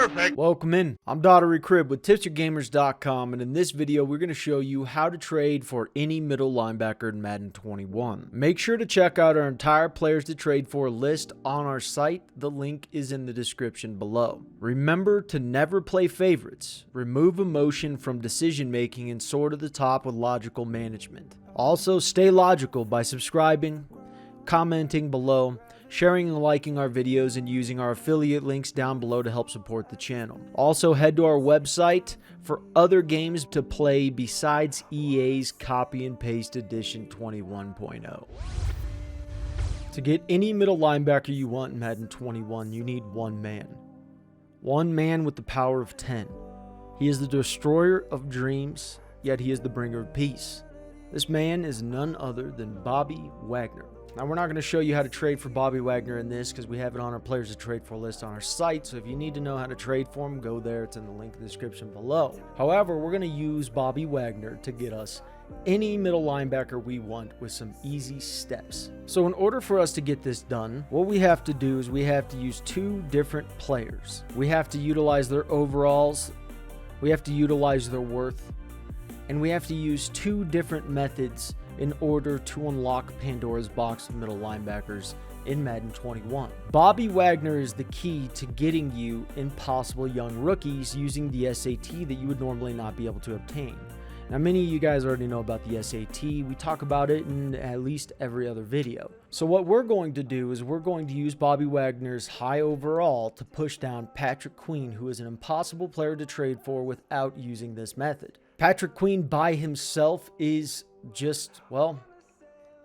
Perfect. Welcome in. I'm Dodds Crib with tipsyourgamers.com, and in this video we're going to show you how to trade for any middle linebacker in Madden 21. Make sure to check out our entire players to trade for list on our site. The link is in the description below. Remember to never play favorites. Remove emotion from decision making and sort to the top with logical management. Also, stay logical by subscribing, commenting below, sharing and liking our videos, and using our affiliate links down below to help support the channel. Also, head to our website for other games to play besides EA's Copy and Paste Edition 21.0. To get any middle linebacker you want in Madden 21, you need one man. One man with the power of 10. He is the destroyer of dreams, yet he is the bringer of peace. This man is none other than Bobby Wagner. Now, we're not going to show you how to trade for Bobby Wagner in this because we have it on our players to trade for list on our site. So if you need to know how to trade for him, go there. It's in the link in the description below. However, we're going to use Bobby Wagner to get us any middle linebacker we want with some easy steps. So in order for us to get this done, what we have to do is we have to use two different players. We have to utilize their overalls, we have to utilize their worth, and we have to use two different methods in order to unlock Pandora's box of middle linebackers in Madden 21. Bobby Wagner is the key to getting you impossible young rookies using the SAT that you would normally not be able to obtain. Now, many of you guys already know about the SAT. We talk about it in at least every other video. So what we're going to do is we're going to use Bobby Wagner's high overall to push down Patrick Queen, who is an impossible player to trade for without using this method. Patrick Queen by himself is just, well,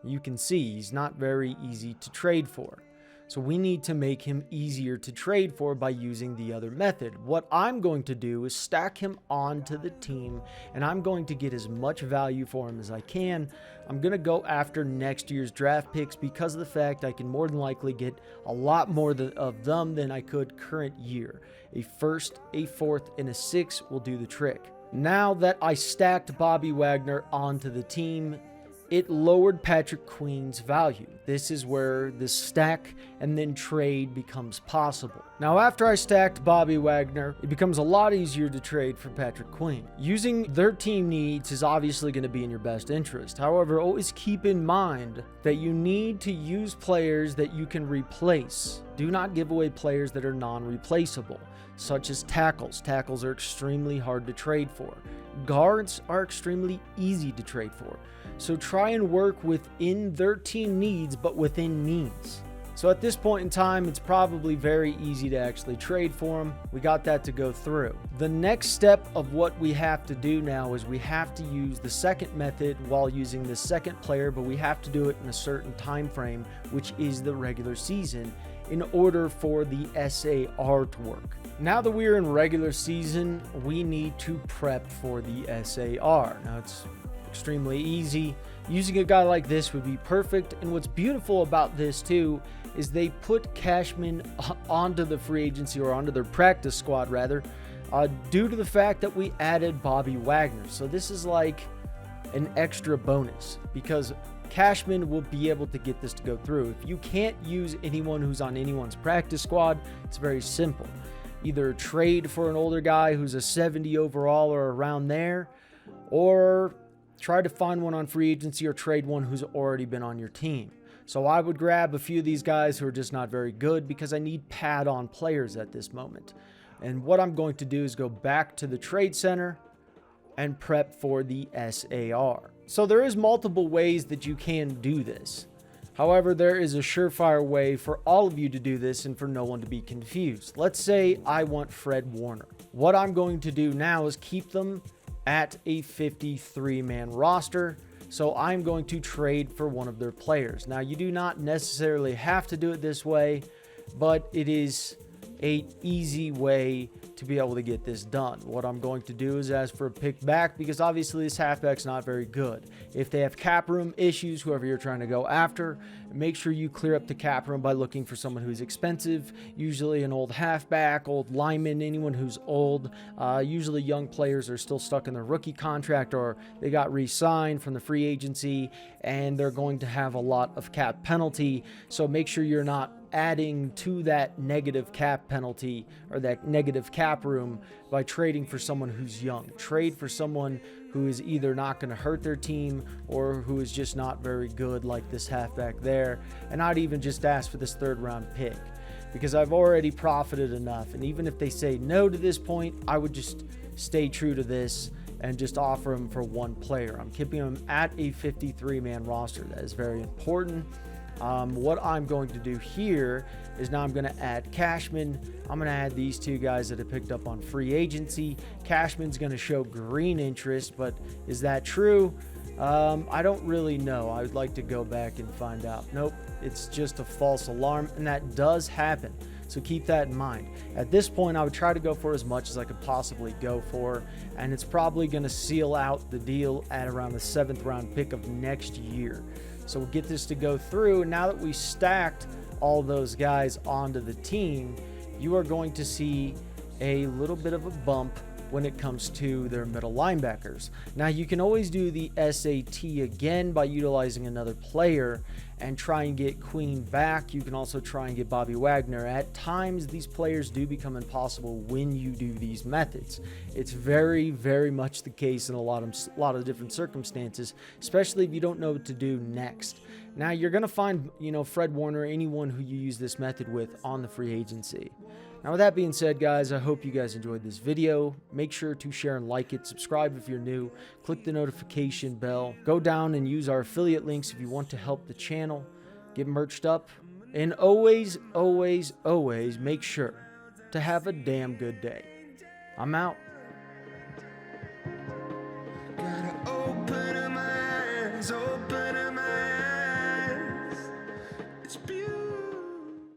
you can see he's not very easy to trade for. So we need to make him easier to trade for by using the other method. What I'm going to do is stack him onto the team, and I'm going to get as much value for him as I can. I'm going to go after next year's draft picks because of the fact I can more than likely get a lot more of them than I could current year. A first, a fourth, and a sixth will do the trick. Now that I stacked Bobby Wagner onto the team, it lowered Patrick Queen's value. This is where the stack and then trade becomes possible. Now, after I stacked Bobby Wagner, it becomes a lot easier to trade for Patrick Queen. Using their team needs is obviously going to be in your best interest. However, always keep in mind that you need to use players that you can replace. Do not give away players that are non-replaceable, such as tackles. Tackles are extremely hard to trade for. Guards are extremely easy to trade for. So try and work within their team needs, but within means. So at this point in time, it's probably very easy to actually trade for them. We got that to go through. The next step of what we have to do now is we have to use the second method while using the second player, but we have to do it in a certain time frame, which is the regular season, in order for the SAR to work. Now that we're in regular season, we need to prep for the SAR. Now, it's extremely easy. Using a guy like this would be perfect. And what's beautiful about this too is they put Cashman onto the free agency, or onto their practice squad rather, due to the fact that we added Bobby Wagner. So this is like an extra bonus because Cashman will be able to get this to go through. If you can't use anyone who's on anyone's practice squad, it's very simple. Either trade for an older guy who's a 70 overall or around there, or try to find one on free agency or trade one who's already been on your team. So I would grab a few of these guys who are just not very good because I need pad-on players at this moment. And what I'm going to do is go back to the trade center and prep for the SAR. So there is multiple ways that you can do this. However, there is a surefire way for all of you to do this and for no one to be confused. Let's say I want Fred Warner. What I'm going to do now is keep them at a 53-man roster. So I'm going to trade for one of their players. Now, you do not necessarily have to do it this way, but it is an easy way to be able to get this done. What I'm going to do is ask for a pick back because obviously this halfback's not very good. If they have cap room issues, whoever you're trying to go after, make sure you clear up the cap room by looking for someone who's expensive, usually an old halfback, old lineman, anyone who's old. Usually young players are still stuck in their rookie contract or they got re-signed from the free agency and they're going to have a lot of cap penalty. So make sure you're not adding to that negative cap penalty or that negative cap room by trading for someone who's young. Trade for someone who is either not going to hurt their team or who is just not very good, like this halfback there, and not even just ask for this third-round pick, because I've already profited enough. And even if they say no to this point, I would just stay true to this and just offer him for one player. I'm keeping him at a 53-man roster. That is very important. What I'm going to do here is now I'm going to add Cashman. I'm going to add these two guys that I picked up on free agency. Cashman's going to show green interest, but is that true? I don't really know. I would like to go back and find out. Nope, it's just a false alarm, and that does happen. So keep that in mind. At this point, I would try to go for as much as I could possibly go for, and it's probably going to seal out the deal at around the 7th round pick of next year. So we'll get this to go through, and now that we stacked all those guys onto the team, you are going to see a little bit of a bump when it comes to their middle linebackers. Now, you can always do the SAT again by utilizing another player and try and get Queen back. You can also try and get Bobby Wagner. At times, these players do become impossible when you do these methods. It's very, very much the case in a lot of different circumstances, especially if you don't know what to do next. Now, you're going to find, Fred Warner, anyone who you use this method with on the free agency. Now, with that being said, guys, I hope you guys enjoyed this video. Make sure to share and like it. Subscribe if you're new. Click the notification bell. Go down and use our affiliate links if you want to help the channel. Get merched up. And always, always, always make sure to have a damn good day. I'm out.